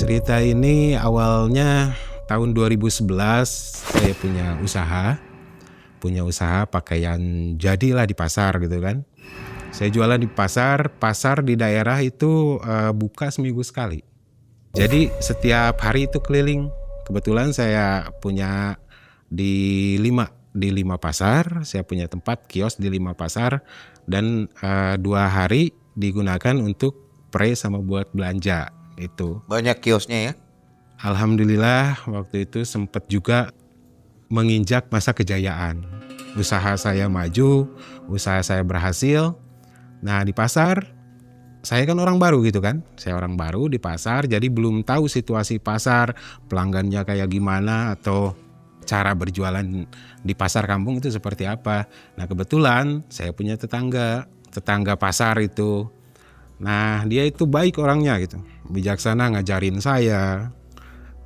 Cerita ini awalnya tahun 2011 saya punya usaha pakaian jadi lah di pasar gitu kan. Saya jualan di pasar di daerah itu buka seminggu sekali. Jadi setiap hari itu keliling. Kebetulan saya punya di 5 pasar, saya punya tempat kios di 5 pasar dan 2 hari digunakan untuk pre sama buat belanja itu. Banyak kiosnya ya? Alhamdulillah waktu itu sempat juga menginjak masa kejayaan. Usaha saya maju, usaha saya berhasil. Nah di pasar, saya kan orang baru gitu kan. Saya orang baru di pasar, jadi belum tahu situasi pasar, pelanggannya kayak gimana atau cara berjualan di pasar kampung itu seperti apa. Nah kebetulan saya punya tetangga pasar itu. Nah dia itu baik orangnya gitu, bijaksana ngajarin saya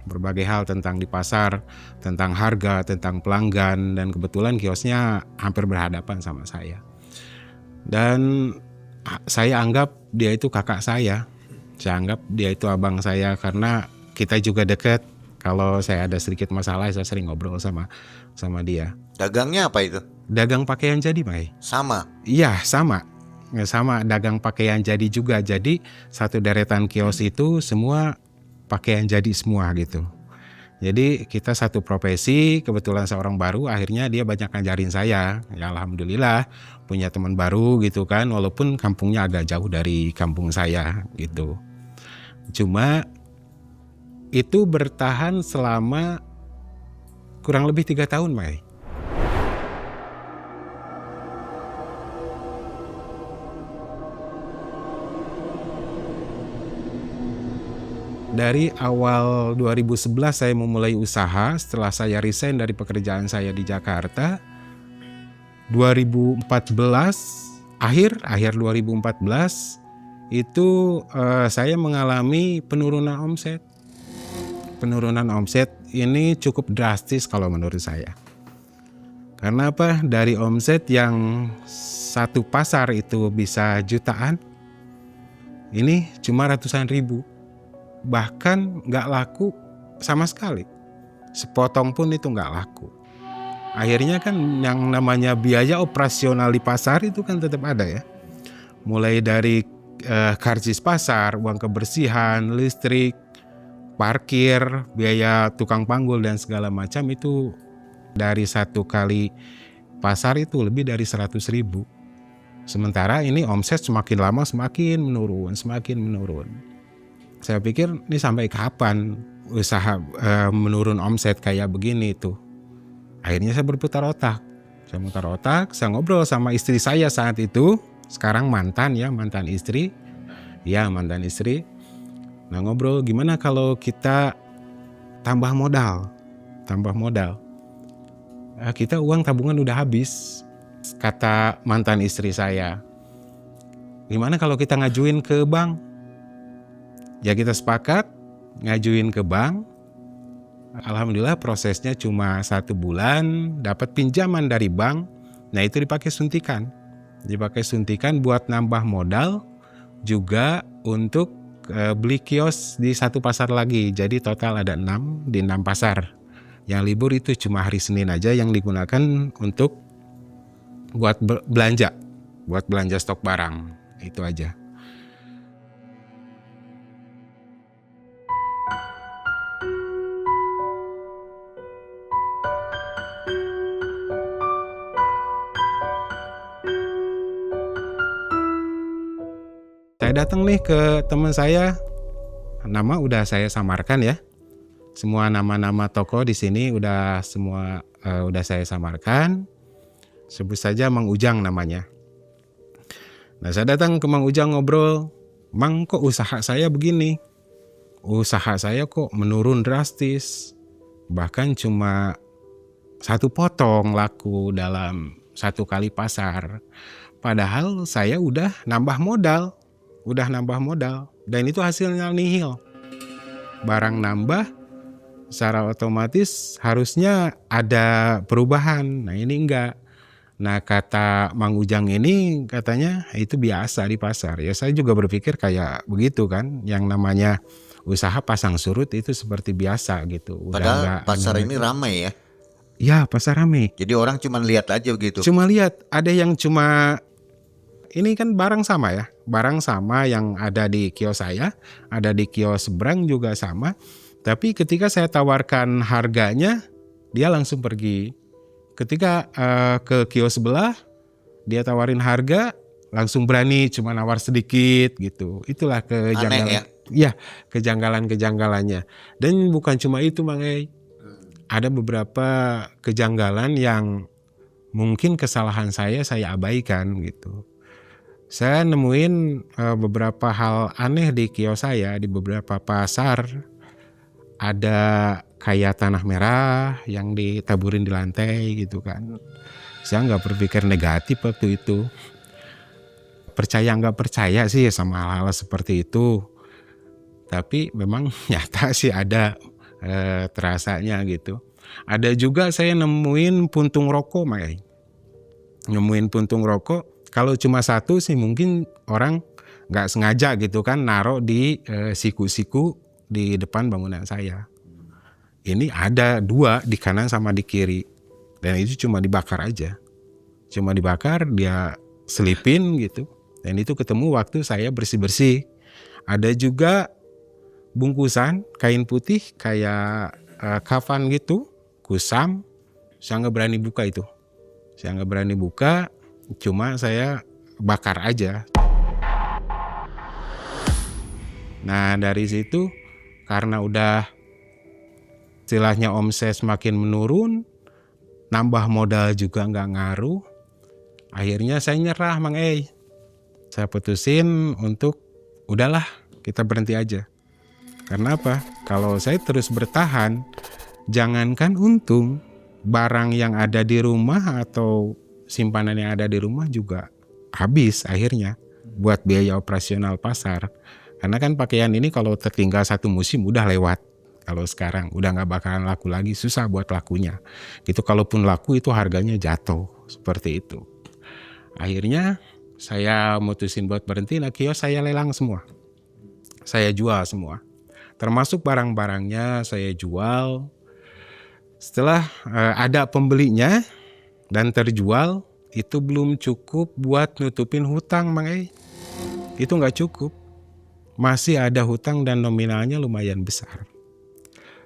berbagai hal tentang di pasar, tentang harga, tentang pelanggan, dan kebetulan kiosnya hampir berhadapan sama saya. Dan saya anggap dia itu kakak saya anggap dia itu abang saya karena kita juga dekat. Kalau saya ada sedikit masalah saya sering ngobrol sama dia. Dagangnya apa itu? Dagang pakaian jadi, Mai. Sama? Iya sama dagang pakaian jadi juga. Jadi satu deretan kios itu semua pakaian jadi semua gitu. Jadi kita satu profesi, kebetulan seorang baru, akhirnya dia banyak ngajarin saya. Ya alhamdulillah punya teman baru gitu kan, walaupun kampungnya agak jauh dari kampung saya gitu. Cuma itu bertahan selama kurang lebih 3 tahun, Mai. Dari awal 2011 saya memulai usaha setelah saya resign dari pekerjaan saya di Jakarta. 2014 akhir 2014 itu saya mengalami penurunan omset. Penurunan omset ini cukup drastis kalau menurut saya. Karena apa? Dari omset yang satu pasar itu bisa jutaan, ini cuma ratusan ribu. Bahkan nggak laku sama sekali, sepotong pun itu nggak laku. Akhirnya kan yang namanya biaya operasional di pasar itu kan tetap ada ya, mulai dari karcis pasar, uang kebersihan, listrik, parkir, biaya tukang panggul dan segala macam itu dari satu kali pasar itu lebih dari 100 ribu. Sementara ini omset semakin lama semakin menurun. Saya pikir ini sampai kapan usaha menurun omset kayak begini tuh. Akhirnya saya berputar otak. Saya ngobrol sama istri saya saat itu. Sekarang mantan istri. Nah ngobrol gimana kalau kita tambah modal. Kita uang tabungan udah habis. Kata mantan istri saya. Gimana kalau kita ngajuin ke bank? Ya kita sepakat ngajuin ke bank. Alhamdulillah prosesnya cuma 1 bulan dapat pinjaman dari bank. Nah itu dipakai suntikan buat nambah modal, juga untuk beli kios di satu pasar lagi. Jadi total ada 6 di 6 pasar. Yang libur itu cuma hari Senin aja yang digunakan untuk buat belanja stok barang. Itu aja. Saya datang nih ke teman saya, nama udah saya samarkan ya. Semua nama-nama toko di sini udah saya samarkan. Sebut saja Mang Ujang namanya. Nah saya datang ke Mang Ujang ngobrol, Mang kok usaha saya begini? Usaha saya kok menurun drastis. Bahkan cuma 1 potong laku dalam 1 kali pasar. Padahal saya udah nambah modal dan itu hasilnya nihil. Barang nambah, secara otomatis harusnya ada perubahan. Nah ini enggak. Nah kata Mang Ujang ini katanya itu biasa di pasar. Ya saya juga berpikir kayak begitu kan. Yang namanya usaha pasang surut itu seperti biasa gitu. Udah Padahal nggak pasar anu ini lagi. ramai ya. Ya, pasar rame. Jadi orang cuma lihat aja begitu. Cuma lihat ada yang cuma ini kan barang sama ya. Barang sama yang ada di kios saya, ada di kios seberang juga sama. Tapi ketika saya tawarkan harganya, dia langsung pergi. Ketika ke kios sebelah, dia tawarin harga, langsung berani cuma nawar sedikit gitu. Itulah kejanggalan. ya? Ya, kejanggalan-kejanggalannya. Dan bukan cuma itu, Mang Ei. Ada beberapa kejanggalan yang mungkin kesalahan saya abaikan gitu. Saya nemuin beberapa hal aneh di kios saya, di beberapa pasar. Ada kayak tanah merah yang ditaburin di lantai gitu kan. Saya nggak berpikir negatif waktu itu. Percaya nggak percaya sih sama hal-hal seperti itu. Tapi memang nyata sih ada terasanya gitu. Ada juga saya nemuin puntung rokok, Mai. Nemuin puntung rokok. Kalau cuma satu sih mungkin orang nggak sengaja gitu kan naruh di siku-siku di depan bangunan saya. Ini ada 2 di kanan sama di kiri. Dan itu cuma dibakar aja. Cuma dibakar, dia selipin gitu. Dan itu ketemu waktu saya bersih-bersih. Ada juga bungkusan kain putih kayak kafan gitu, kusam. Saya nggak berani buka itu. Saya nggak berani buka, cuma saya bakar aja. Nah dari situ karena udah istilahnya omset semakin menurun, nambah modal juga nggak ngaruh. Akhirnya saya nyerah, Mang Ei. Saya putusin untuk udahlah kita berhenti aja. Karena apa? Kalau saya terus bertahan, jangankan untung, barang yang ada di rumah atau simpanan yang ada di rumah juga habis akhirnya buat biaya operasional pasar. Karena kan pakaian ini kalau tertinggal 1 musim udah lewat. Kalau sekarang udah nggak bakalan laku lagi, susah buat lakunya. Itu kalaupun laku itu harganya jatuh seperti itu. Akhirnya saya mutusin buat berhenti, nah kios saya lelang semua. Saya jual semua. Termasuk barang-barangnya saya jual. Setelah ada pembelinya dan terjual, itu belum cukup buat nutupin hutang, Mang Ei. Itu nggak cukup. Masih ada hutang dan nominalnya lumayan besar.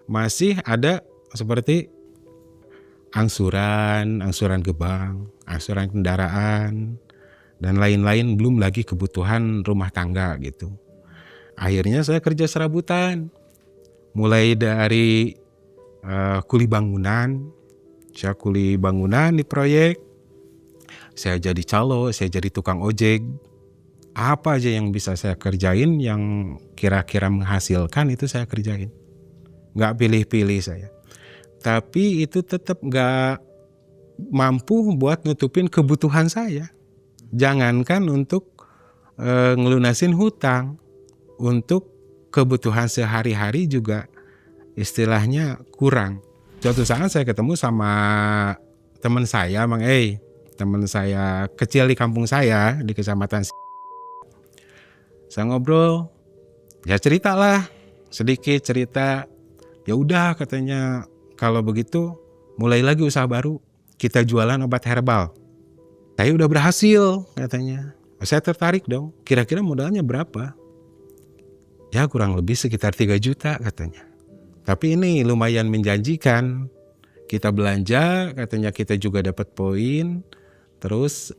Masih ada seperti angsuran ke bank, angsuran kendaraan, dan lain-lain, belum lagi kebutuhan rumah tangga gitu. Akhirnya saya kerja serabutan. Mulai dari kuli bangunan, saya kuli bangunan di proyek, saya jadi calo, saya jadi tukang ojek. Apa aja yang bisa saya kerjain yang kira-kira menghasilkan itu saya kerjain. Nggak pilih-pilih saya. Tapi itu tetap nggak mampu buat nutupin kebutuhan saya. Jangankan untuk ngelunasin hutang, untuk kebutuhan sehari-hari juga istilahnya kurang. Suatu saat saya ketemu sama teman saya, Mang Ei. Teman saya kecil di kampung saya, di kecamatan. Saya ngobrol, ya ceritalah sedikit cerita. Ya udah katanya, kalau begitu mulai lagi usaha baru, kita jualan obat herbal. Saya udah berhasil katanya. Saya tertarik dong, kira-kira modalnya berapa? Ya kurang lebih sekitar 3 juta katanya. Tapi ini lumayan menjanjikan. Kita belanja, katanya kita juga dapat poin. Terus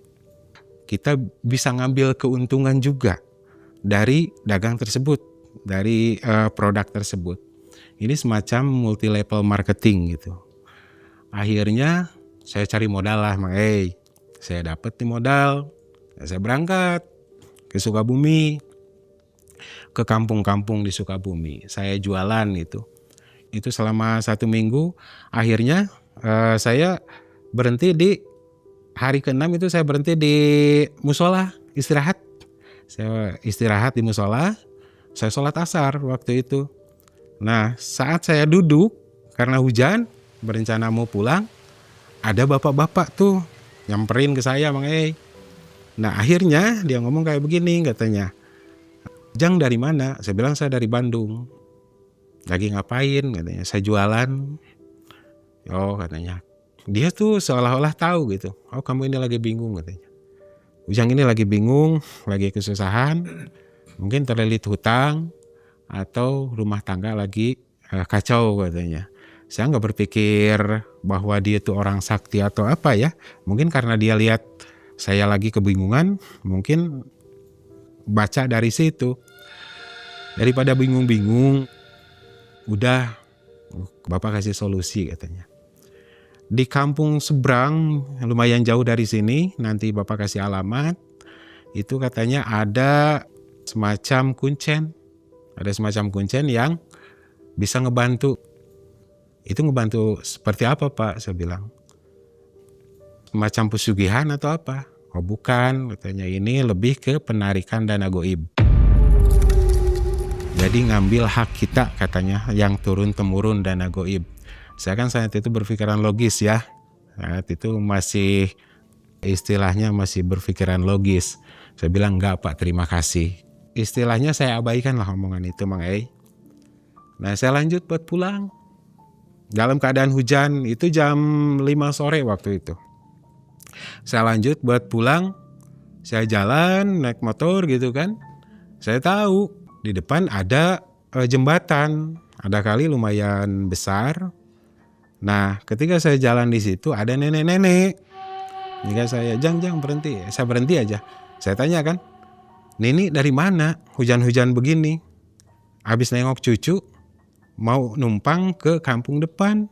kita bisa ngambil keuntungan juga dari dagang tersebut, dari produk tersebut. Ini semacam multi level marketing gitu. Akhirnya saya cari modal lah, Mang Ei. Saya dapat nih modal. Saya berangkat ke Sukabumi, ke kampung-kampung di Sukabumi. Saya jualan itu. Itu selama 1 minggu. Akhirnya saya berhenti di hari ke-6 itu saya berhenti di musola istirahat. Saya istirahat di musola. Saya sholat asar waktu itu. Nah saat saya duduk karena hujan berencana mau pulang, ada bapak-bapak tuh nyamperin ke saya, Mang Ei. Nah akhirnya dia ngomong kayak begini katanya, Jang dari mana? Saya bilang saya dari Bandung. Lagi ngapain katanya? Saya jualan. Oh katanya. Dia tuh seolah-olah tahu gitu. Oh kamu ini lagi bingung katanya. Ujang ini lagi bingung, lagi kesusahan, mungkin terlilit hutang atau rumah tangga lagi kacau katanya. Saya nggak berpikir bahwa dia tuh orang sakti atau apa ya. Mungkin karena dia lihat saya lagi kebingungan, mungkin baca dari situ. Daripada bingung-bingung, udah Bapak kasih solusi katanya. Di kampung seberang lumayan jauh dari sini, nanti Bapak kasih alamat. Itu katanya ada semacam kuncen. Ada semacam kuncen yang bisa ngebantu. Itu ngebantu seperti apa Pak? Saya bilang. Semacam pesugihan atau apa? Oh bukan, katanya ini lebih ke penarikan dana goib. Jadi ngambil hak kita katanya yang turun-temurun dana goib. Saya kan saat itu berpikiran logis ya. Saat itu masih istilahnya masih berpikiran logis. Saya bilang enggak Pak, terima kasih. Istilahnya saya abaikan lah omongan itu Mang Ei. Nah saya lanjut buat pulang. Dalam keadaan hujan, itu jam 5 sore waktu itu. Saya lanjut buat pulang. Saya jalan naik motor gitu kan. Saya tahu di depan ada jembatan. Ada kali lumayan besar. Nah ketika saya jalan di situ ada nenek-nenek. Jika saya jangan berhenti, saya berhenti aja. Saya tanya kan, Nini dari mana? Hujan-hujan begini. Habis nengok cucu, mau numpang ke kampung depan.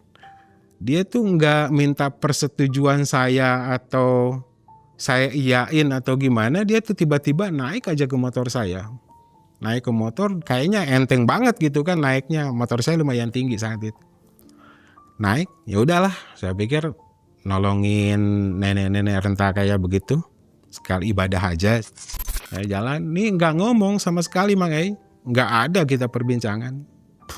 Dia tuh nggak minta persetujuan saya atau saya iyain atau gimana. Dia tuh tiba-tiba naik aja ke motor saya. Naik ke motor kayaknya enteng banget gitu kan naiknya. Motor saya lumayan tinggi saat itu. Naik, ya udahlah. Saya pikir nolongin nenek-nenek renta kayak begitu. Sekali ibadah aja. Saya jalan, nih nggak ngomong sama sekali Mang Ei. Nggak ada kita perbincangan.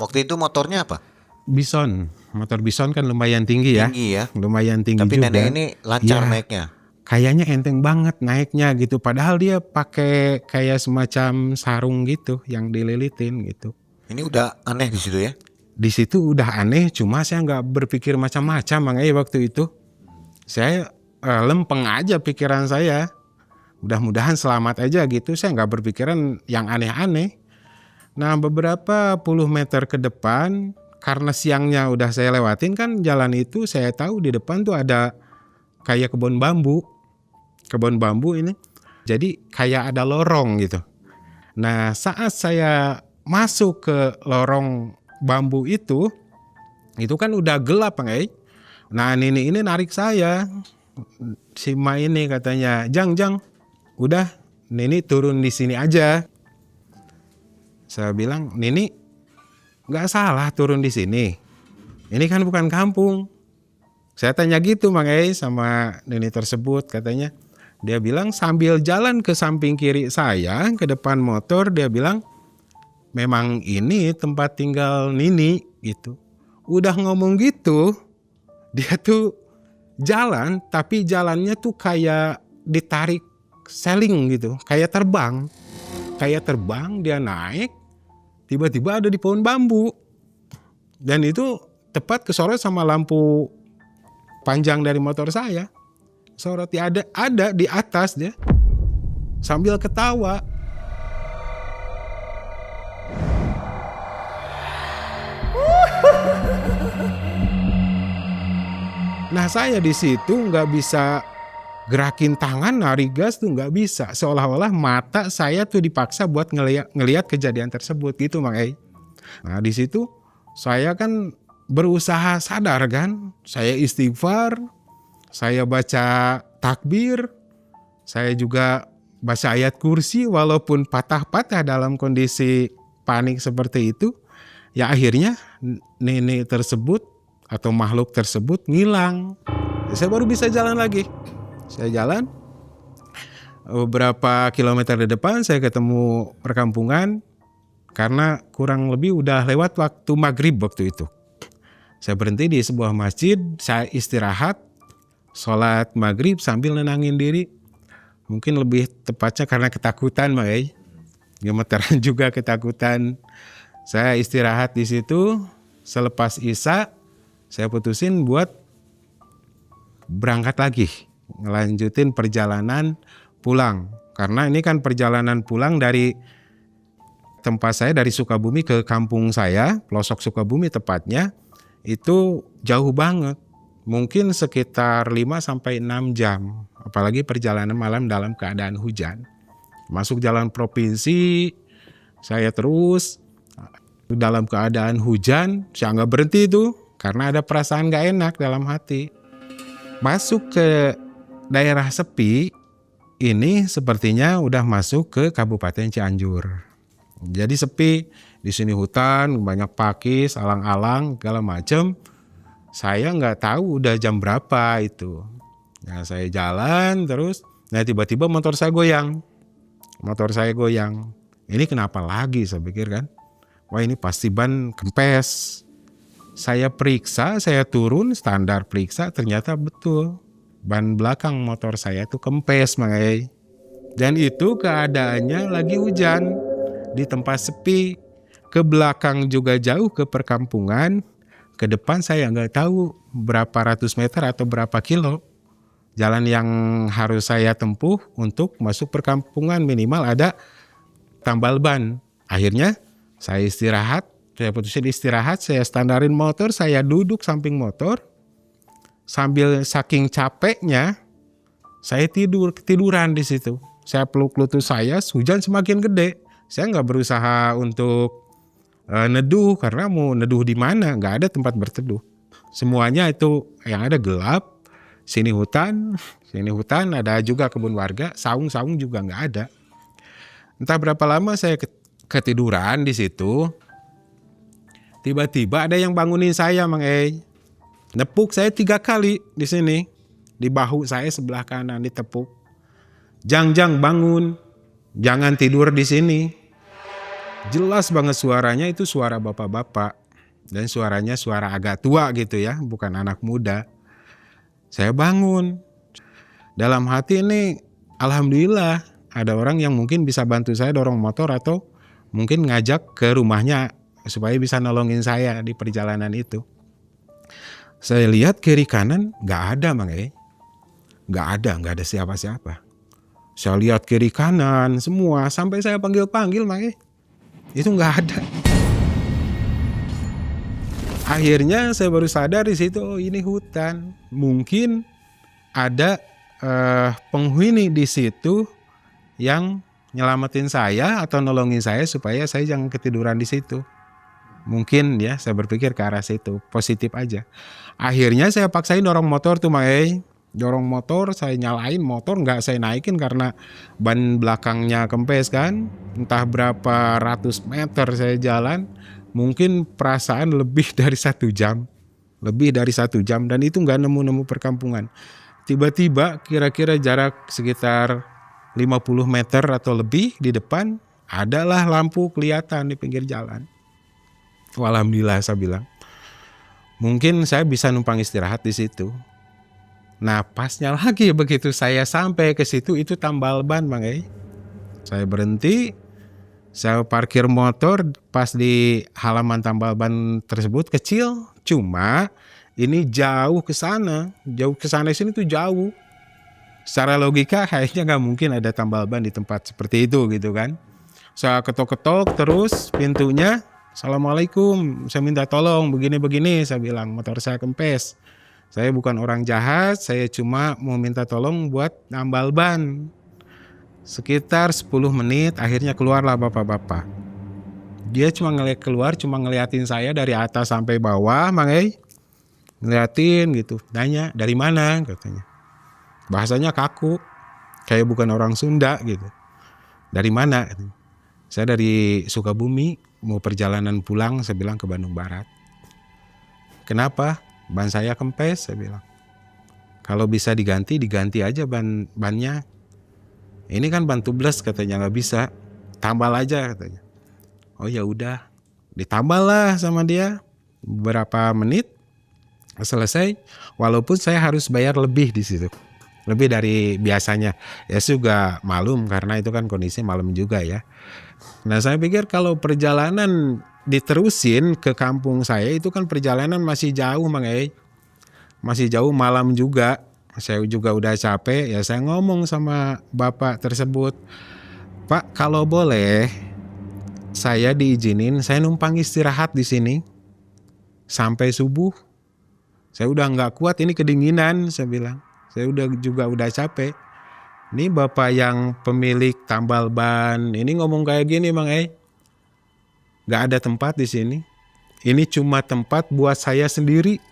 Waktu itu motornya apa? Bison, motor Bison kan lumayan tinggi ya. Tinggi ya. Lumayan tinggi Tapi juga. nenek ini lancar Ya, naiknya. kayaknya enteng banget naiknya gitu. Padahal dia pakai kayak semacam sarung gitu yang dililitin gitu. Ini udah aneh di situ ya. Di situ udah aneh, cuma saya nggak berpikir macam-macam Mang Ei waktu itu. Saya lempeng aja pikiran saya. Mudah-mudahan selamat aja gitu. Saya nggak berpikiran yang aneh-aneh. Nah beberapa puluh meter ke depan, karena siangnya udah saya lewatin kan jalan itu, saya tahu di depan tuh ada kayak kebun bambu. Kebun bambu ini. Jadi kayak ada lorong gitu. Nah saat saya masuk ke lorong bambu itu kan udah gelap Bang Ei. Nah Nini ini narik saya. Si Ma ini katanya, Jang, udah Nini turun di sini aja. Saya bilang, Nini nggak salah turun di sini. Ini kan bukan kampung. Saya tanya gitu Mang Ei sama Nini tersebut katanya. Dia bilang sambil jalan ke samping kiri saya, ke depan motor, dia bilang, memang ini tempat tinggal Nini gitu. Udah ngomong gitu, dia tuh jalan, tapi jalannya tuh kayak ditarik seling gitu, kayak terbang. Kayak terbang, dia naik, tiba-tiba ada di pohon bambu. Dan itu tepat kesorot sama lampu panjang dari motor saya. Sorot ada di atas dia. Sambil ketawa. Nah saya di situ nggak bisa gerakin tangan, nari gas tuh nggak bisa. Seolah-olah mata saya tuh dipaksa buat ngelihat kejadian tersebut gitu Mang Ei. Nah di situ saya kan berusaha sadar kan. Saya istighfar, saya baca takbir, saya juga baca ayat kursi walaupun patah-patah dalam kondisi panik seperti itu. Ya akhirnya nenek tersebut atau makhluk tersebut ngilang. Saya baru bisa jalan lagi. Saya jalan beberapa kilometer di depan, saya ketemu perkampungan karena kurang lebih udah lewat waktu maghrib waktu itu. Saya berhenti di sebuah masjid, saya istirahat, sholat maghrib sambil nenangin diri. Mungkin lebih tepatnya karena ketakutan Mang Ei. Gemeteran juga ketakutan. Saya istirahat di situ. Selepas Isya saya putusin buat berangkat lagi, ngelanjutin perjalanan pulang. Karena ini kan perjalanan pulang dari tempat saya, dari Sukabumi ke kampung saya, pelosok Sukabumi tepatnya, itu jauh banget. Mungkin sekitar 5-6 jam. Apalagi perjalanan malam dalam keadaan hujan. Masuk jalan provinsi, saya terus dalam keadaan hujan, saya nggak berhenti itu karena ada perasaan nggak enak dalam hati. Masuk ke daerah sepi, ini sepertinya udah masuk ke Kabupaten Cianjur. Jadi sepi, di sini hutan, banyak pakis, alang-alang, segala macem. Saya nggak tahu udah jam berapa itu. Nah, saya jalan terus, nah tiba-tiba motor saya goyang. Ini kenapa lagi saya pikir kan? Wah ini pasti ban kempes. Saya periksa, saya turun standar periksa, ternyata betul. Ban belakang motor saya itu kempes makanya. Dan itu keadaannya lagi hujan. Di tempat sepi. Ke belakang juga jauh ke perkampungan. Ke depan saya nggak tahu berapa ratus meter atau berapa kilo. Jalan yang harus saya tempuh untuk masuk perkampungan minimal ada tambal ban. Akhirnya saya istirahat, saya putusin istirahat, saya standarin motor, saya duduk samping motor. Sambil saking capeknya, saya ketiduran di situ. Saya peluk lutut saya, hujan semakin gede. Saya nggak berusaha untuk neduh karena mau neduh di mana, nggak ada tempat berteduh. Semuanya itu yang ada gelap. Sini hutan, ada juga kebun warga, saung juga nggak ada. Entah berapa lama saya ketiduran di situ. Tiba-tiba ada yang bangunin saya, Mang Ei. Nepuk saya 3 kali di sini. Di bahu saya sebelah kanan ditepuk. Jang bangun. Jangan tidur di sini. Jelas banget suaranya itu suara bapak-bapak. Dan suaranya suara agak tua gitu ya, bukan anak muda. Saya bangun. Dalam hati ini alhamdulillah ada orang yang mungkin bisa bantu saya dorong motor atau mungkin ngajak ke rumahnya supaya bisa nolongin saya di perjalanan itu. Saya lihat kiri kanan nggak ada Mang E. Nggak ada siapa-siapa. Saya lihat kiri kanan semua sampai saya panggil Mang E. Itu nggak ada. Akhirnya saya baru sadar di situ, oh ini hutan. Mungkin ada penghuni di situ yang nyelamatin saya atau nolongin saya supaya saya jangan ketiduran di situ. Mungkin ya, saya berpikir ke arah situ, positif aja. Akhirnya saya paksain dorong motor tuh Mae. Dorong motor, saya nyalain motor, nggak saya naikin karena ban belakangnya kempes kan. Entah berapa ratus meter saya jalan. Mungkin perasaan lebih dari 1 jam. Dan itu nggak nemu perkampungan. Tiba-tiba kira-kira jarak sekitar 50 meter atau lebih di depan adalah lampu kelihatan di pinggir jalan. Alhamdulillah saya bilang. Mungkin saya bisa numpang istirahat di situ. Nah pasnya lagi begitu saya sampai ke situ itu tambal ban Bang E. Saya berhenti. Saya parkir motor pas di halaman tambal ban tersebut kecil, cuma ini jauh ke sana sini tuh jauh. Secara logika kayaknya nggak mungkin ada tambal ban di tempat seperti itu gitu kan. Saya ketok-ketok terus pintunya, Assalamualaikum, saya minta tolong begini, saya bilang motor saya kempes. Saya bukan orang jahat, saya cuma mau minta tolong buat nambal ban. Sekitar 10 menit akhirnya keluarlah bapak-bapak. Dia cuma ngeliatin saya dari atas sampai bawah, Mang E. Ngeliatin gitu, nanya dari mana katanya. Bahasanya kaku, kayak bukan orang Sunda gitu. Dari mana? Saya dari Sukabumi, mau perjalanan pulang, saya bilang ke Bandung Barat. Kenapa? Ban saya kempes, saya bilang. Kalau bisa diganti aja bannya. Ini kan ban tubles katanya nggak bisa, tambal aja katanya. Oh ya udah, ditambal lah sama dia. Beberapa menit selesai, walaupun saya harus bayar lebih di situ, lebih dari biasanya. Ya juga malum karena itu kan kondisi malam juga ya. Nah saya pikir kalau perjalanan diterusin ke kampung saya itu kan perjalanan masih jauh Mang Ei. Masih jauh, malam juga. Saya juga udah capek, ya saya ngomong sama bapak tersebut, Pak kalau boleh saya diizinin saya numpang istirahat di sini sampai subuh. Saya udah nggak kuat ini kedinginan, saya bilang. Saya udah capek. Ini bapak yang pemilik tambal ban ini ngomong kayak gini Mang Ei. Nggak ada tempat di sini. Ini cuma tempat buat saya sendiri,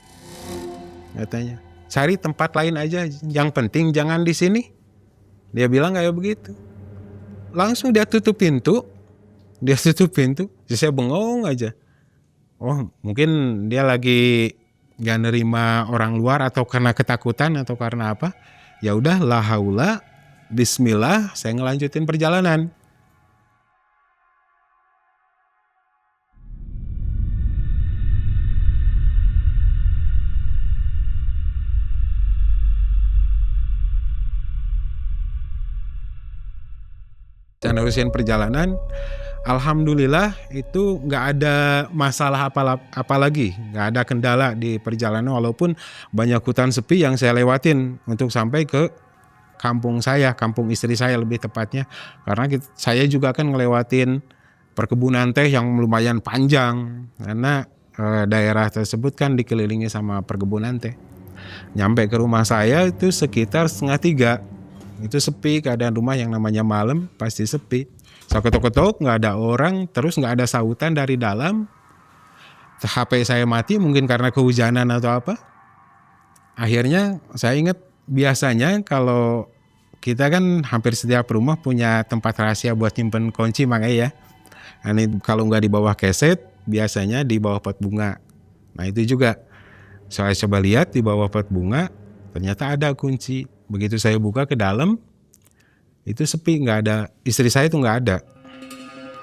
katanya. Cari tempat lain aja, yang penting jangan di sini. Dia bilang kayak begitu. Langsung dia tutup pintu. Saya bengong aja. Oh mungkin dia lagi gak nerima orang luar atau karena ketakutan atau karena apa. Ya udah, la haula, bismillah, saya ngelanjutin perjalanan. Dan nerusin perjalanan, alhamdulillah itu nggak ada masalah apa lagi, nggak ada kendala di perjalanan walaupun banyak hutan sepi yang saya lewatin untuk sampai ke kampung saya, kampung istri saya lebih tepatnya, karena saya juga akan ngelewatin perkebunan teh yang lumayan panjang karena daerah tersebut kan dikelilingi sama perkebunan teh. Nyampe ke rumah saya itu sekitar 2:30. Itu sepi, keadaan rumah yang namanya malam pasti sepi. Saya ketok-ketok, nggak ada orang, terus nggak ada sautan dari dalam. HP saya mati mungkin karena kehujanan atau apa. Akhirnya saya ingat biasanya kalau kita kan hampir setiap rumah punya tempat rahasia buat nyimpen kunci Mang Ei ya. Nah, ini kalau nggak di bawah keset, biasanya di bawah pot bunga. Nah itu juga saya coba lihat di bawah pot bunga, ternyata ada kunci. Begitu saya buka ke dalam, itu sepi, nggak ada. Istri saya itu nggak ada.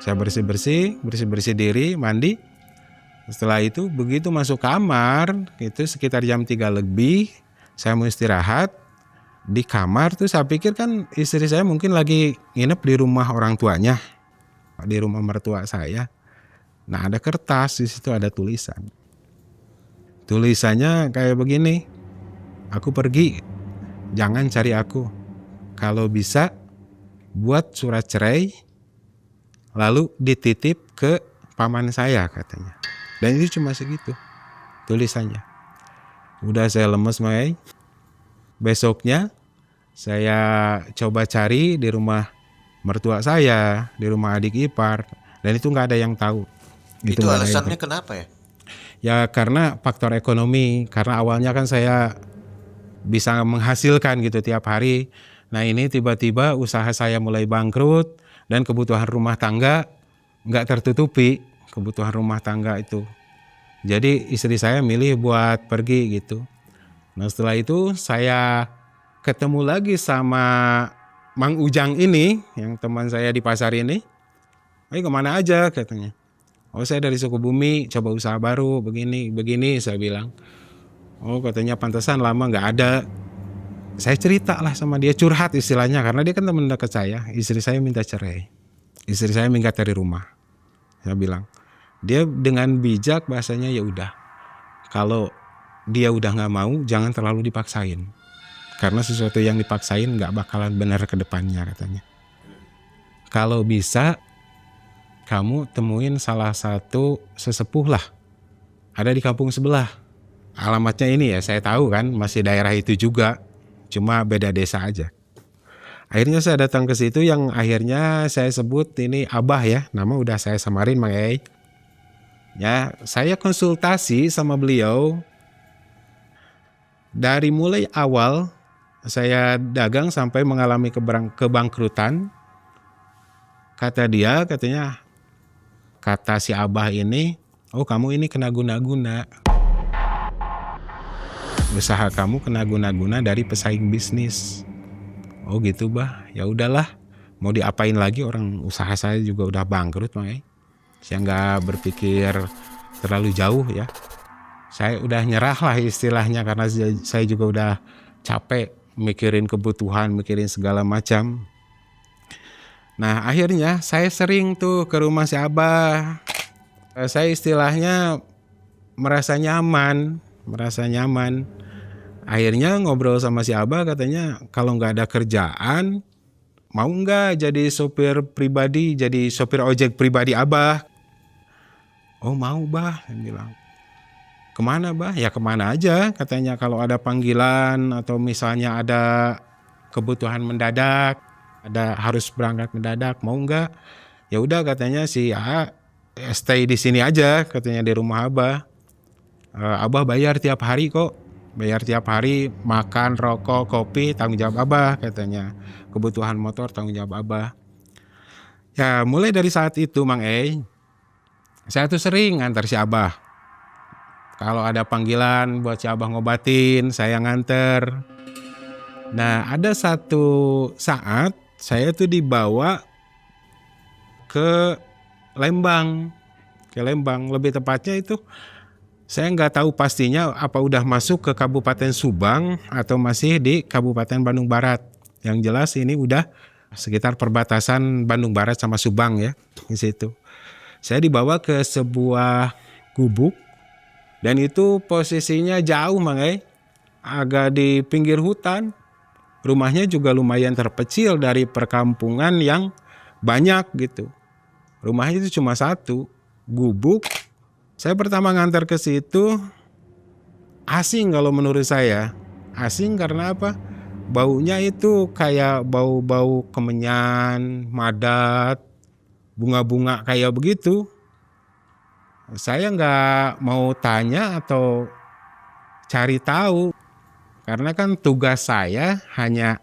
Saya bersih-bersih diri, mandi. Setelah itu begitu masuk kamar, itu sekitar jam 3 lebih, saya mau istirahat. Di kamar tuh saya pikir kan istri saya mungkin lagi nginep di rumah orang tuanya, di rumah mertua saya. Nah ada kertas, di situ ada tulisan. Tulisannya kayak begini, aku pergi, jangan cari aku. Kalau bisa buat surat cerai, lalu dititip ke paman saya katanya. Dan itu cuma segitu tulisannya. Udah saya lemes Mai. Besoknya saya coba cari di rumah mertua saya, di rumah adik ipar, dan itu nggak ada yang tahu. Itu alasannya kenapa ya? Ya karena faktor ekonomi. Karena awalnya kan saya bisa menghasilkan gitu tiap hari. Nah ini tiba-tiba usaha saya mulai bangkrut dan kebutuhan rumah tangga nggak tertutupi, kebutuhan rumah tangga itu. Jadi istri saya milih buat pergi gitu. Nah setelah itu saya ketemu lagi sama Mang Ujang ini, yang teman saya di pasar ini. Ayo kemana aja katanya. Oh saya dari Sukabumi, coba usaha baru, begini saya bilang. Oh katanya pantesan lama nggak ada. Saya cerita lah sama dia, curhat istilahnya, karena dia kan teman dekat saya. Istri saya minta cerai, istri saya minggat dari rumah. Saya bilang, dia dengan bijak bahasanya, ya udah, kalau dia udah nggak mau jangan terlalu dipaksain, karena sesuatu yang dipaksain nggak bakalan benar ke depannya katanya. Kalau bisa kamu temuin salah satu sesepuh lah, ada di kampung sebelah. Alamatnya ini ya saya tahu kan, masih daerah itu juga, cuma beda desa aja. Akhirnya saya datang ke situ, yang akhirnya saya sebut ini Abah ya, nama udah saya samarin Mang Ei. Ya, saya konsultasi sama beliau. Dari mulai awal saya dagang sampai mengalami kebangkrutan. Katanya kata si Abah ini, oh kamu ini kena guna-guna. Usaha kamu kena guna-guna dari pesaing bisnis. Oh gitu bah, ya udahlah, mau diapain lagi, orang usaha saya juga udah bangkrut Mang. Saya nggak berpikir terlalu jauh ya. Saya udah nyerah lah istilahnya, karena saya juga udah capek mikirin kebutuhan, mikirin segala macam. Nah akhirnya saya sering tuh ke rumah si Abah. Saya istilahnya merasa nyaman, merasa nyaman. Akhirnya ngobrol sama si Abah, katanya kalau nggak ada kerjaan, mau nggak jadi sopir pribadi, jadi sopir ojek pribadi Abah? Oh mau bah, saya bilang. Kemana bah? Ya kemana aja, katanya kalau ada panggilan atau misalnya ada kebutuhan mendadak, ada harus berangkat mendadak, mau nggak? Ya udah, katanya si A stay di sini aja, katanya di rumah Abah. Abah bayar tiap hari kok, bayar tiap hari, makan, rokok, kopi, tanggung jawab Abah, katanya. Kebutuhan motor tanggung jawab Abah. Ya mulai dari saat itu Mang saya tuh sering ngantar si Abah. Kalau ada panggilan buat si Abah ngobatin, saya nganter. Nah ada satu saat saya tuh dibawa ke Lembang, lebih tepatnya itu saya nggak tahu pastinya apa udah masuk ke Kabupaten Subang atau masih di Kabupaten Bandung Barat. Yang jelas ini udah sekitar perbatasan Bandung Barat sama Subang ya, di situ. Saya dibawa ke sebuah gubuk dan itu posisinya jauh Mang agak di pinggir hutan. Rumahnya juga lumayan terpencil dari perkampungan yang banyak gitu. Rumahnya itu cuma satu, gubuk. Saya pertama ngantar ke situ asing kalau menurut saya. Asing karena apa? Baunya itu kayak bau-bau kemenyan, madat, bunga-bunga kayak begitu. Saya nggak mau tanya atau cari tahu. Karena kan tugas saya hanya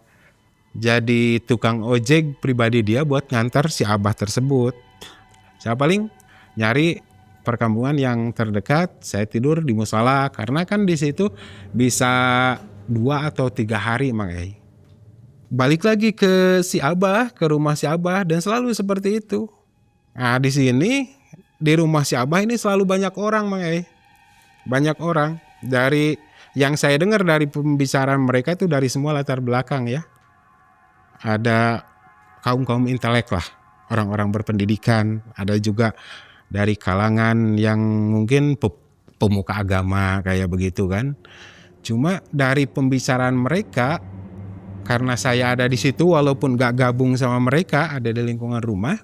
jadi tukang ojek pribadi dia buat ngantar si Abah tersebut. Saya paling nyari perkampungan yang terdekat, saya tidur di musola karena kan di situ bisa 2 atau 3 hari Mang Balik lagi ke si Abah, ke rumah si Abah dan selalu seperti itu. Nah, di sini di rumah si Abah ini selalu banyak orang Mang Banyak orang. Dari yang saya dengar dari pembicaraan mereka itu dari semua latar belakang ya. Ada kaum-kaum intelek lah, orang-orang berpendidikan, ada juga dari kalangan yang mungkin pemuka agama kayak begitu kan. Cuma dari pembicaraan mereka, karena saya ada di situ walaupun gak gabung sama mereka, ada di lingkungan rumah,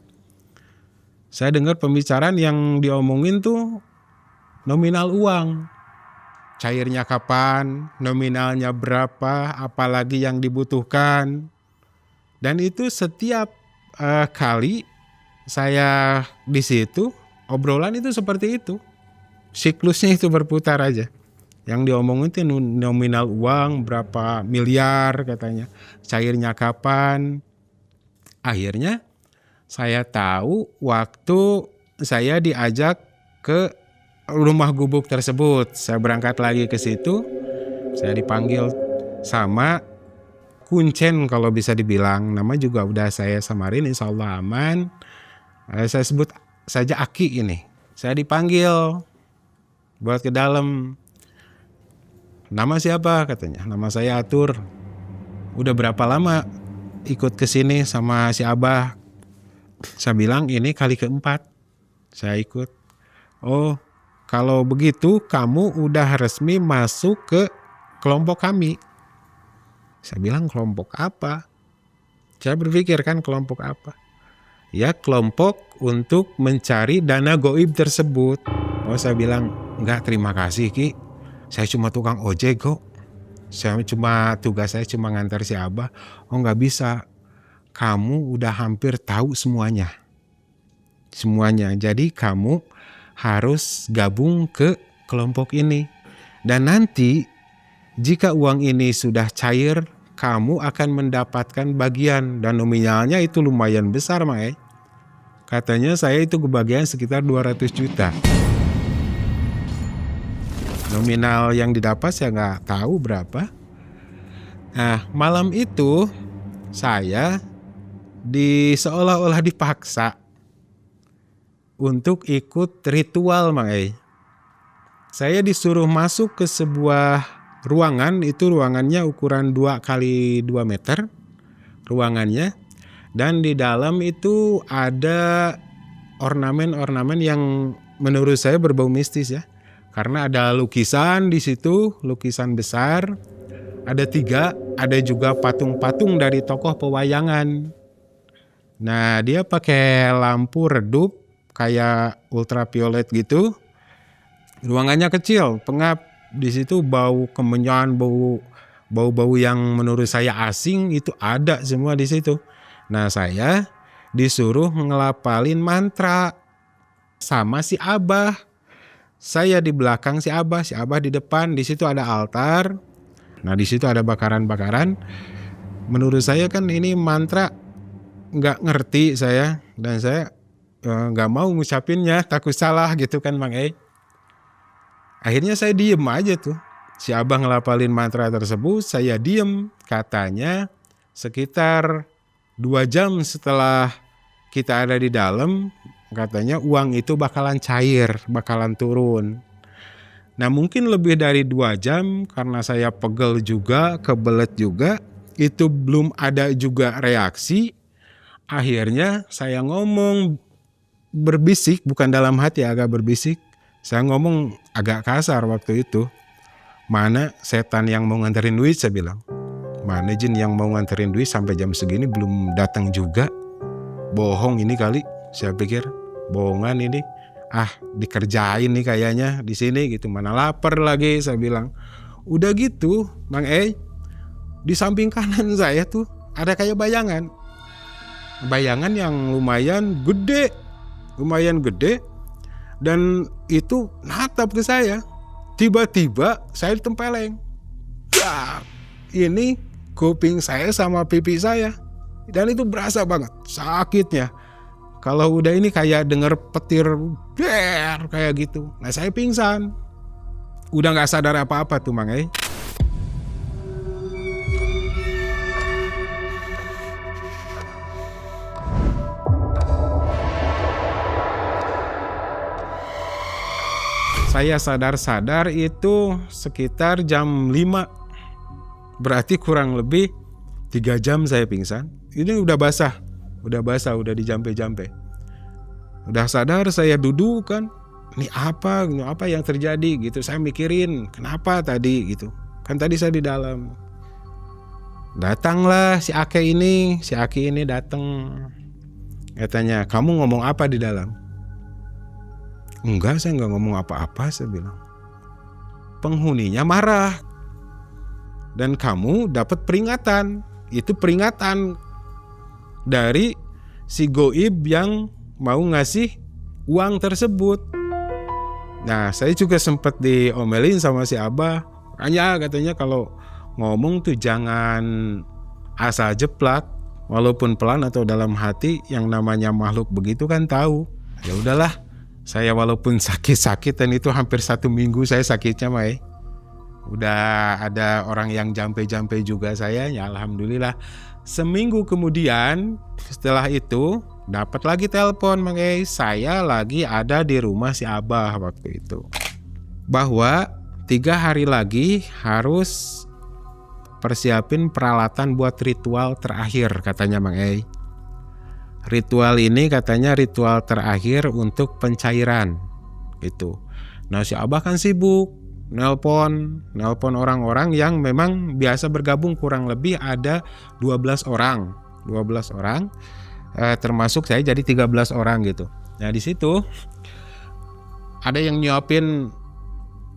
saya dengar pembicaraan yang diomongin tuh nominal uang. Cairnya kapan, nominalnya berapa, apalagi yang dibutuhkan. Dan itu setiap kali saya di situ, obrolan itu seperti itu. Siklusnya itu berputar aja. Yang diomongin itu nominal uang berapa miliar katanya. Cairnya kapan. Akhirnya saya tahu waktu saya diajak ke rumah gubuk tersebut. Saya berangkat lagi ke situ. Saya dipanggil sama Kuncen kalau bisa dibilang. Nama juga udah saya samarin, insya Allah aman. Saya sebut saja Aki ini. Saya dipanggil buat ke dalam. Nama siapa katanya? Nama saya Atur. Udah berapa lama ikut ke sini sama si Abah? Saya bilang ini kali keempat saya ikut. Oh, kalau begitu kamu udah resmi masuk ke kelompok kami. Saya bilang kelompok apa? Saya berpikir kan kelompok apa? Ya kelompok untuk mencari dana goib tersebut. Oh saya bilang enggak, terima kasih Ki. Saya cuma tukang ojek kok. Tugas saya cuma ngantar si Abah. Oh enggak bisa. Kamu udah hampir tahu semuanya. Semuanya. Jadi kamu harus gabung ke kelompok ini. Dan nanti jika uang ini sudah cair, kamu akan mendapatkan bagian dan nominalnya itu lumayan besar Mang Katanya saya itu kebagian sekitar 200 juta. Nominal yang didapat saya nggak tahu berapa. Nah malam itu saya seolah-olah dipaksa untuk ikut ritual Mang Saya disuruh masuk ke sebuah ruangan, itu ruangannya ukuran 2 kali 2 meter ruangannya, dan di dalam itu ada ornamen-ornamen yang menurut saya berbau mistis ya. Karena ada lukisan di situ, lukisan besar. Ada 3, ada juga patung-patung dari tokoh pewayangan. Nah, dia pakai lampu redup kayak ultraviolet gitu. Ruangannya kecil, pengap. Di situ bau kemenyan, bau yang menurut saya asing itu ada semua di situ. Nah, saya disuruh ngelapalin mantra sama si Abah. Saya di belakang si Abah di depan. Di situ ada altar. Nah, di situ ada bakaran-bakaran. Menurut saya kan ini mantra nggak ngerti saya, dan saya nggak mau ngucapinnya, takut salah gitu kan Bang Ei. Akhirnya saya diem aja tuh. Si Abah ngelapalin mantra tersebut, saya diem. Katanya sekitar 2 jam setelah kita ada di dalam, katanya uang itu bakalan cair, bakalan turun. Nah, mungkin lebih dari 2 jam karena saya pegel juga, kebelet juga, itu belum ada juga reaksi. Akhirnya saya ngomong berbisik, bukan dalam hati, agak berbisik. Saya ngomong agak kasar waktu itu. Mana setan yang mau nganterin duit, saya bilang. Mana jin yang mau nganterin duit sampai jam segini belum datang juga. Bohong ini kali, saya pikir. Bohongan ini. Dikerjain nih kayaknya di sini gitu, mana lapar lagi, saya bilang. Udah gitu Bang Ei, di samping kanan saya tuh ada kayak bayangan yang lumayan gede, dan itu natap ke saya. Tiba-tiba saya ditempeleng. Ini kuping saya sama pipi saya, dan itu berasa banget sakitnya. Kalau udah ini kayak denger petir kayak gitu. Nah, saya pingsan. Udah gak sadar apa-apa tuh Bang Ei. Saya sadar itu sekitar jam 5. Berarti kurang lebih 3 jam saya pingsan. Ini udah basah, udah dijampe-jampe. Udah sadar, saya duduk kan. Ini apa yang terjadi gitu. Saya mikirin kenapa tadi gitu. Kan tadi saya di dalam. Datanglah si Aki ini datang. Katanya, "Kamu ngomong apa di dalam?" "Enggak, saya nggak ngomong apa-apa," saya bilang. "Penghuninya marah. Dan kamu dapat peringatan. Itu peringatan dari si goib yang mau ngasih uang tersebut." Nah, saya juga sempat diomelin sama si Abah. Katanya kalau ngomong tuh jangan asal jeplak, walaupun pelan atau dalam hati, yang namanya makhluk begitu kan tahu. Ya udahlah, saya walaupun sakit dan itu hampir 1 minggu saya sakitnya udah ada orang yang jampe-jampe juga saya, ya alhamdulillah. Seminggu kemudian setelah itu dapat lagi telepon Bang Ei, saya lagi ada di rumah si Abah waktu itu, bahwa 3 hari lagi harus persiapin peralatan buat ritual terakhir, katanya Bang Ei. Ritual ini katanya ritual terakhir untuk pencairan gitu. Nah, si Abah kan sibuk nelpon orang-orang yang memang biasa bergabung, kurang lebih ada 12 orang, termasuk saya jadi 13 orang gitu. Nah, di situ ada yang nyiapin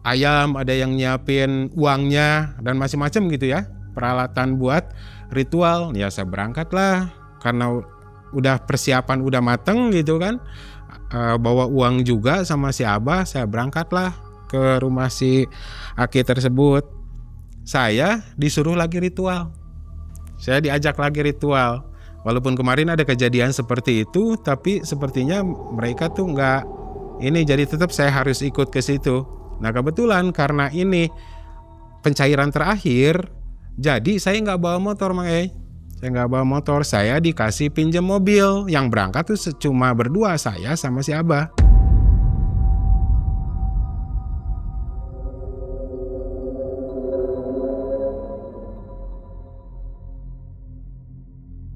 ayam, ada yang nyiapin uangnya dan macam-macam gitu ya, peralatan buat ritual. Ya, saya berangkat lah karena udah persiapan udah mateng gitu kan, bawa uang juga sama si Abah. Saya berangkat lah ke rumah si Aki tersebut. Saya disuruh lagi ritual, saya diajak lagi ritual. Walaupun kemarin ada kejadian seperti itu, tapi sepertinya mereka tuh nggak ini, jadi tetap saya harus ikut ke situ. Nah, kebetulan karena ini pencairan terakhir, jadi saya nggak bawa motor Bang Ei. Saya nggak bawa motor, saya dikasih pinjam mobil. Yang berangkat tuh cuma berdua, saya sama si Abah.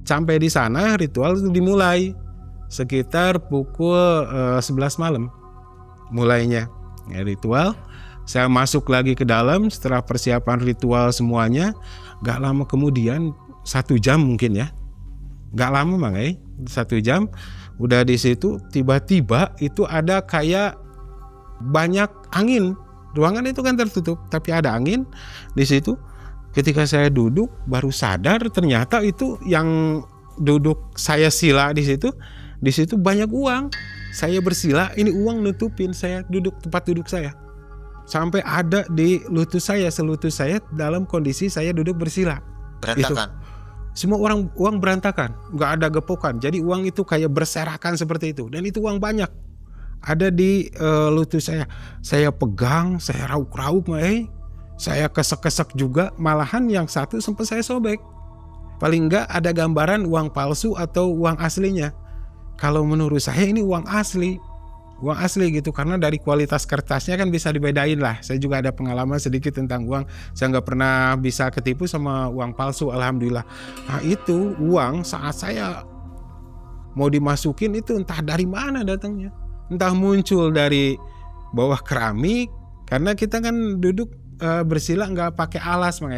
Sampai di sana ritual itu dimulai sekitar pukul 11 malam. mulainya ya, ritual. Saya masuk lagi ke dalam setelah persiapan ritual semuanya. Gak lama kemudian, 1 jam mungkin ya, gak lama Mang, 1 jam udah di situ, tiba-tiba itu ada kayak banyak angin. Ruangan itu kan tertutup, tapi ada angin di situ. Ketika saya duduk baru sadar ternyata itu yang duduk saya sila di situ banyak uang. Saya bersila, ini uang nutupin saya duduk tempat duduk saya. Sampai ada di lutut saya, selutut saya dalam kondisi saya duduk bersila. Berantakan. Itu. Semua uang berantakan, nggak ada gepokan. Jadi uang itu kayak berserakan seperti itu. Dan itu uang banyak. Ada di lutut saya. Saya pegang, saya rauk-rauk, saya kesek-kesek juga. Malahan yang satu sempat saya sobek. Paling nggak ada gambaran uang palsu atau uang aslinya. Kalau menurut saya ini uang asli gitu, karena dari kualitas kertasnya kan bisa dibedain lah. Saya juga ada pengalaman sedikit tentang uang. Saya nggak pernah bisa ketipu sama uang palsu, alhamdulillah. Nah itu uang saat saya mau dimasukin itu entah dari mana datangnya, entah muncul dari bawah keramik, karena kita kan duduk bersila nggak pakai alas, Mang.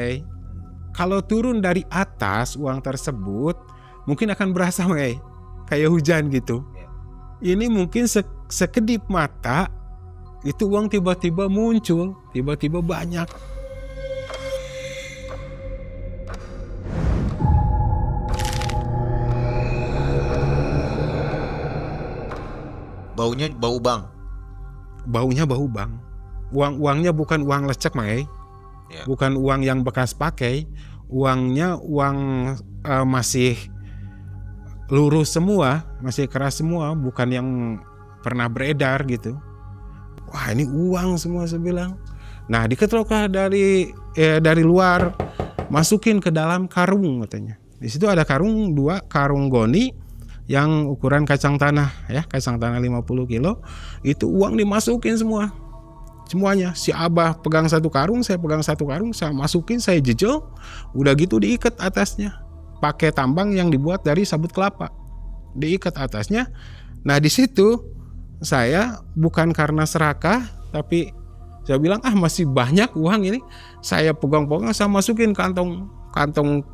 Kalau turun dari atas uang tersebut mungkin akan berasa, Mang, kayak hujan gitu. Ini mungkin sekedip mata itu uang tiba-tiba muncul, tiba-tiba banyak. Baunya bau bank. Baunya bau bank. Uangnya bukan uang lecek, Mang. Ya. Bukan uang yang bekas pakai. Uangnya uang masih lurus semua, masih keras semua, bukan yang pernah beredar gitu. Wah, ini uang semua, saya bilang. Nah, diketroklah dari luar, masukin ke dalam karung katanya. Di situ ada karung 2, karung goni yang ukuran kacang tanah ya, kacang tanah 50 kilo. Itu uang dimasukin semuanya. Si Abah pegang 1 karung, saya pegang 1 karung, saya masukin, saya jejel, udah gitu diikat atasnya. Pakai tambang yang dibuat dari sabut kelapa, diikat atasnya. Nah di situ saya bukan karena serakah, tapi saya bilang masih banyak uang ini. Saya pegang-pegang, saya masukin kantong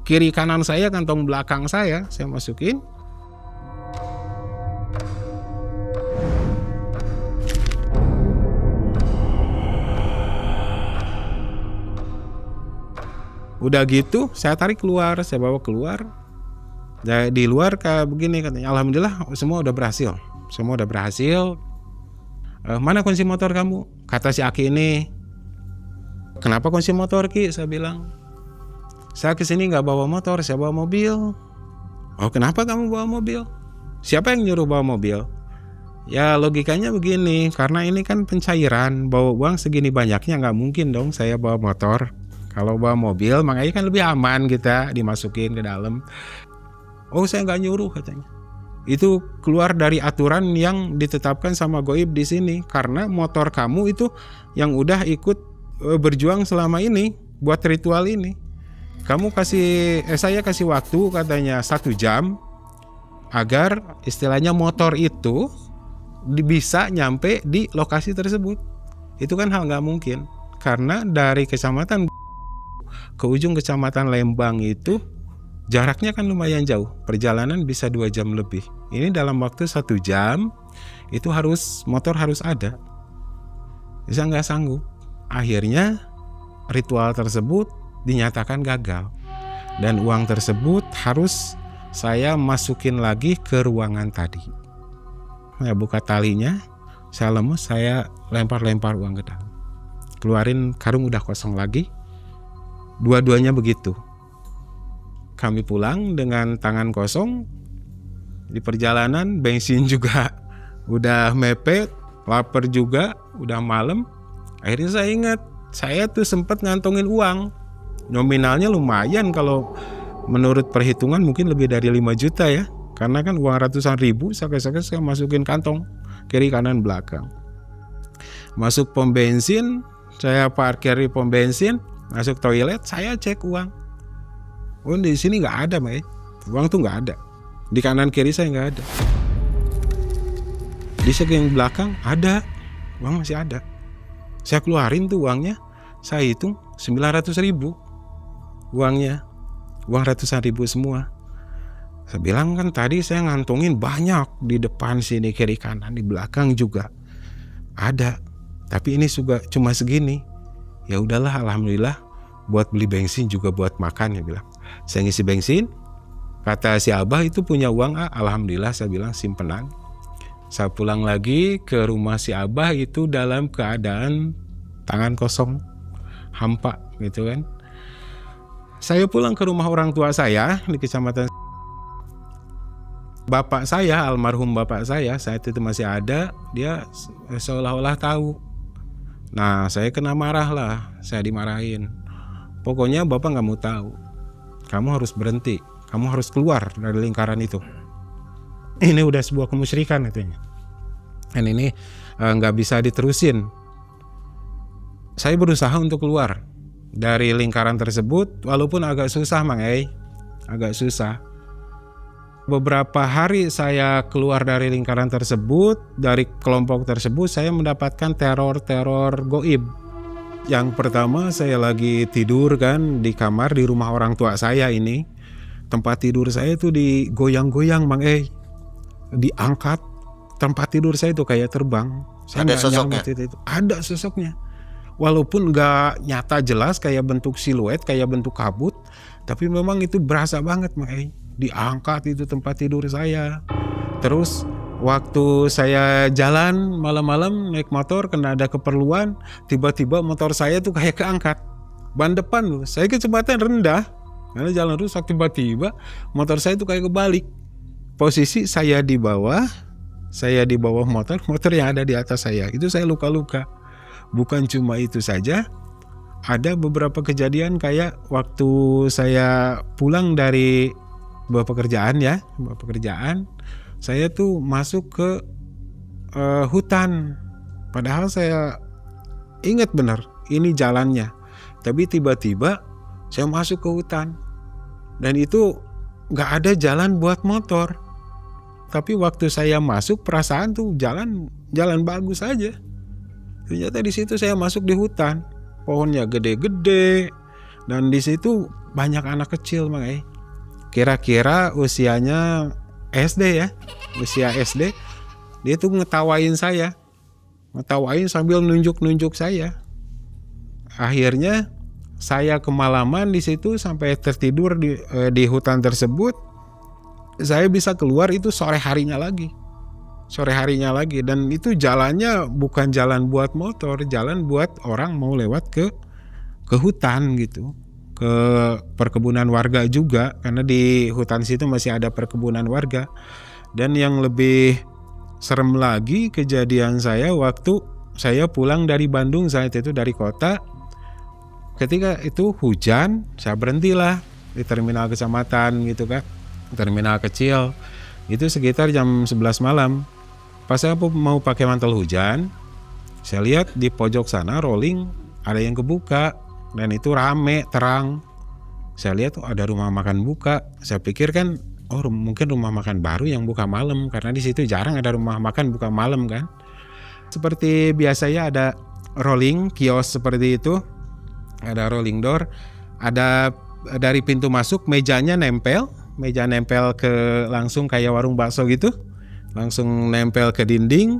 kiri kanan saya, kantong belakang saya masukin. Udah gitu saya tarik keluar, saya bawa keluar. Di luar kayak begini katanya, alhamdulillah semua udah berhasil. Mana kunci motor kamu? Kata si Aki ini. Kenapa kunci motor, Ki? Saya bilang, saya kesini nggak bawa motor, saya bawa mobil. Oh, kenapa kamu bawa mobil? Siapa yang nyuruh bawa mobil? Ya logikanya begini, karena ini kan pencairan, bawa uang segini banyaknya nggak mungkin dong saya bawa motor. Kalau bawa mobil, makanya kan lebih aman kita dimasukin ke dalam. Oh, saya nggak nyuruh katanya. Itu keluar dari aturan yang ditetapkan sama goib di sini, karena motor kamu itu yang udah ikut berjuang selama ini buat ritual ini. Kamu saya kasih waktu katanya 1 jam agar istilahnya motor itu bisa nyampe di lokasi tersebut. Itu kan hal nggak mungkin, karena dari kecamatan ke ujung kecamatan Lembang itu jaraknya kan lumayan jauh, perjalanan bisa 2 jam lebih. Ini dalam waktu 1 jam itu motor harus ada. Bisa nggak sanggup. Akhirnya ritual tersebut dinyatakan gagal, dan uang tersebut harus saya masukin lagi ke ruangan tadi. Saya buka talinya, saya lemes, saya lempar uang ke dalam. Keluarin karung udah kosong lagi. Dua-duanya begitu. Kami pulang dengan tangan kosong. Di perjalanan bensin juga udah mepet, lapar juga, udah malam. Akhirnya saya ingat, saya tuh sempat ngantongin uang. Nominalnya lumayan, kalau menurut perhitungan mungkin lebih dari 5 juta ya. Karena kan uang ratusan ribu, saya masukin kantong kiri kanan belakang. Masuk pom bensin, saya parkir di pom bensin, masuk toilet, saya cek uang. Oh, di sini nggak ada, Mai. Uang tuh nggak ada. Di kanan kiri saya nggak ada. Di samping belakang ada. uang masih ada. Saya keluarin tuh uangnya, saya hitung 900.000 uangnya, uang ratusan ribu semua. Saya bilang kan tadi saya ngantongin banyak di depan sini, kiri kanan, di belakang juga ada, tapi ini juga cuma segini. Ya udahlah, alhamdulillah, buat beli bensin juga buat makan, ya bilang. Saya ngisi bensin, kata si abah itu punya uang, alhamdulillah, saya bilang simpenan. Saya pulang lagi ke rumah si abah itu dalam keadaan tangan kosong, hampa gitu kan. Saya pulang ke rumah orang tua saya di kecamatan. Bapak saya, almarhum bapak saya saat itu masih ada, dia seolah-olah tahu. Nah, saya kena marah lah, saya dimarahin. Pokoknya bapak nggak mau tahu. Kamu harus berhenti, kamu harus keluar dari lingkaran itu. Ini udah sebuah kemusyrikan katanya. Dan ini nggak bisa diterusin. Saya berusaha untuk keluar dari lingkaran tersebut, walaupun agak susah, Mang Ei. Agak susah. Beberapa hari saya keluar dari lingkaran tersebut, dari kelompok tersebut, saya mendapatkan teror-teror goib. Yang pertama, saya lagi tidur kan di kamar di rumah orang tua saya ini. Tempat tidur saya itu digoyang-goyang, Mang Ei. Diangkat, tempat tidur saya itu kayak terbang. Saya ada sosoknya? itu. Ada sosoknya. Walaupun nggak nyata jelas kayak bentuk siluet, kayak bentuk kabut, tapi memang itu berasa banget, Mang Ei. Diangkat itu tempat tidur saya. Terus waktu saya jalan malam-malam naik motor karena ada keperluan, tiba-tiba motor saya tuh kayak keangkat. Ban depan loh, saya kecepatan rendah karena jalan rusak, tiba-tiba motor saya tuh kayak kebalik. Posisi saya di bawah motor yang ada di atas saya. Itu saya luka-luka. Bukan cuma itu saja, ada beberapa kejadian kayak waktu saya pulang dari pekerjaan, saya tuh masuk ke hutan. Padahal saya ingat benar ini jalannya, tapi tiba-tiba saya masuk ke hutan dan itu nggak ada jalan buat motor. Tapi waktu saya masuk, perasaan tuh jalan bagus aja. Ternyata di situ saya masuk di hutan, pohonnya gede-gede dan di situ banyak anak kecil, Mang Ei. Kira-kira usianya SD ya, usia SD. Dia tuh ngetawain sambil nunjuk-nunjuk saya. Akhirnya saya kemalaman di situ sampai tertidur di hutan tersebut. Saya bisa keluar itu sore harinya lagi, dan itu jalannya bukan jalan buat motor, jalan buat orang mau lewat ke hutan gitu, ke perkebunan warga juga, karena di hutan situ masih ada perkebunan warga. Dan yang lebih serem lagi kejadian saya waktu saya pulang dari Bandung saat itu, dari kota. Ketika itu hujan, saya berhentilah di terminal kecamatan gitu kan, terminal kecil. Itu sekitar jam 11 malam. Pas saya mau pakai mantel hujan, saya lihat di pojok sana rolling ada yang kebuka dan itu rame, terang. Saya lihat ada rumah makan buka. Saya pikir kan, mungkin rumah makan baru yang buka malam, karena di situ jarang ada rumah makan buka malam kan. Seperti biasanya ada rolling kios seperti itu, ada rolling door, ada dari pintu masuk mejanya nempel ke langsung kayak warung bakso gitu, langsung nempel ke dinding.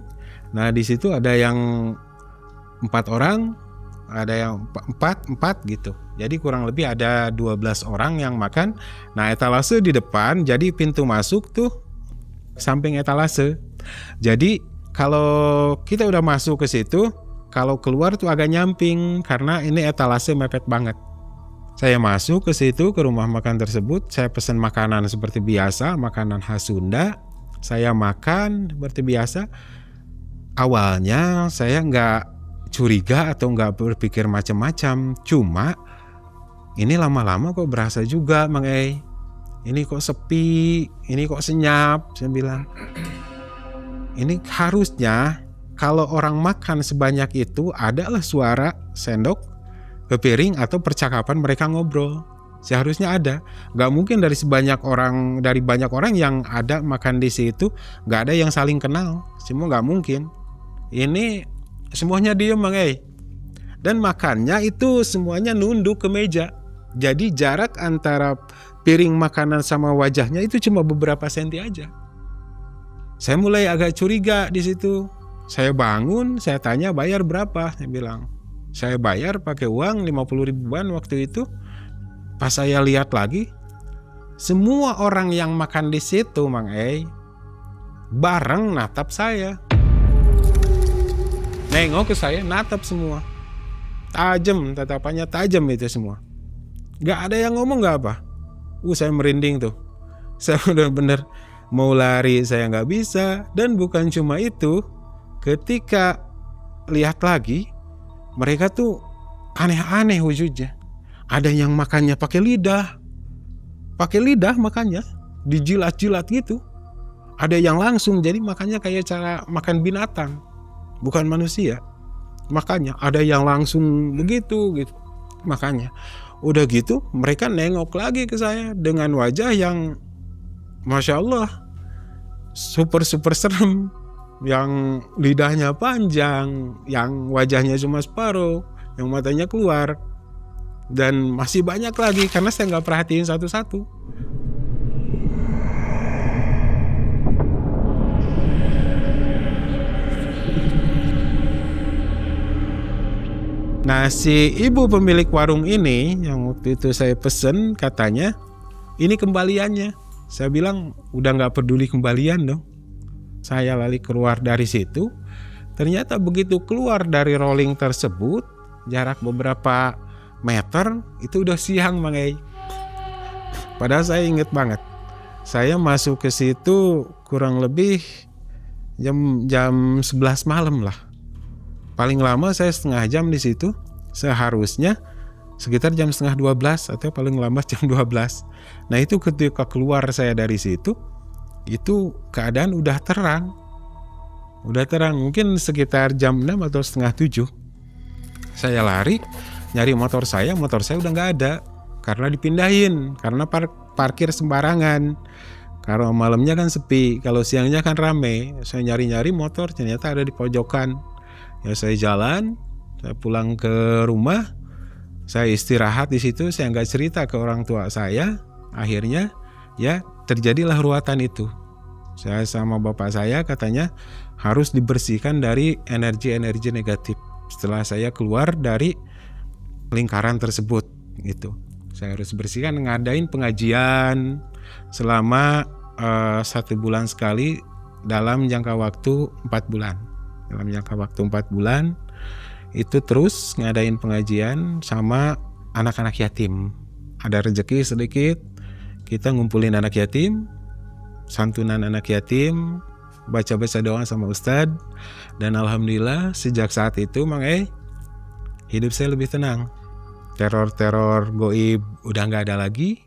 Nah di situ ada yang 4 orang, ada yang 4 gitu. Jadi kurang lebih ada 12 orang yang makan. Nah etalase di depan, jadi pintu masuk tuh samping etalase. Jadi kalau kita udah masuk ke situ, kalau keluar tuh agak nyamping karena ini etalase mepet banget. Saya masuk ke situ, ke rumah makan tersebut, saya pesan makanan seperti biasa, makanan khas Sunda. Saya makan seperti biasa. Awalnya saya nggak curiga atau nggak berpikir macam-macam, cuma ini lama-lama kok berasa juga, Mang Ei. Ini kok sepi, ini kok senyap, saya bilang. Ini harusnya kalau orang makan sebanyak itu adalah suara sendok ke piring atau percakapan mereka ngobrol. Seharusnya ada. Gak mungkin dari banyak orang yang ada makan di situ gak ada yang saling kenal. Semua gak mungkin. Ini semuanya diem Mang Dan makannya itu semuanya nunduk ke meja. Jadi jarak antara piring makanan sama wajahnya itu cuma beberapa senti aja. Saya mulai agak curiga di situ. Saya bangun, saya tanya bayar berapa? Saya bilang, saya bayar pakai uang 50 ribuan waktu itu. Pas saya lihat lagi, semua orang yang makan di situ Mang bareng natap saya. Nengok ke saya, natap semua. Tajam, tatapannya tajam itu semua. Gak ada yang ngomong gak apa. Saya merinding tuh. Saya benar-benar mau lari saya gak bisa. Dan bukan cuma itu, ketika lihat lagi, mereka tuh aneh-aneh wujudnya. Ada yang makannya pakai lidah. Pakai lidah makannya, dijilat-jilat gitu. Ada yang langsung, jadi makannya kayak cara makan binatang, bukan manusia. Makanya ada yang langsung begitu gitu. Makanya udah gitu mereka nengok lagi ke saya dengan wajah yang Masya Allah super serem, yang lidahnya panjang, yang wajahnya cuma separuh, yang matanya keluar, dan masih banyak lagi karena saya nggak perhatiin satu-satu. Nah, si ibu pemilik warung ini yang waktu itu saya pesen, katanya ini kembaliannya. Saya bilang udah nggak peduli kembalian dong. Saya lari keluar dari situ. Ternyata begitu keluar dari rolling tersebut, jarak beberapa meter itu udah siang Mang Padahal saya inget banget. Saya masuk ke situ kurang lebih jam 11 malam lah. Paling lama saya setengah jam di situ. Seharusnya sekitar jam setengah 12 atau paling lama jam 12. Nah itu ketika keluar saya dari situ, itu keadaan udah terang. Udah terang, mungkin sekitar jam 6 atau setengah 7. Saya lari, nyari motor saya udah gak ada. Karena dipindahin, karena parkir sembarangan. Karena malamnya kan sepi, kalau siangnya kan rame. Saya nyari-nyari motor, ternyata ada di pojokan. Ya saya jalan, saya pulang ke rumah, saya istirahat di situ, saya nggak cerita ke orang tua saya. Akhirnya ya terjadilah ruatan itu. Saya sama bapak saya katanya harus dibersihkan dari energi-energi negatif. Setelah saya keluar dari lingkaran tersebut, gitu. Saya harus bersihkan, ngadain pengajian selama 1 bulan sekali dalam jangka waktu 4 bulan. Dalam jangka waktu 4 bulan itu terus ngadain pengajian sama anak-anak yatim. Ada rezeki sedikit, kita ngumpulin anak yatim, santunan anak yatim, baca-baca doa sama ustadz. Dan alhamdulillah sejak saat itu Mang hidup saya lebih tenang. Teror-teror goib udah gak ada lagi.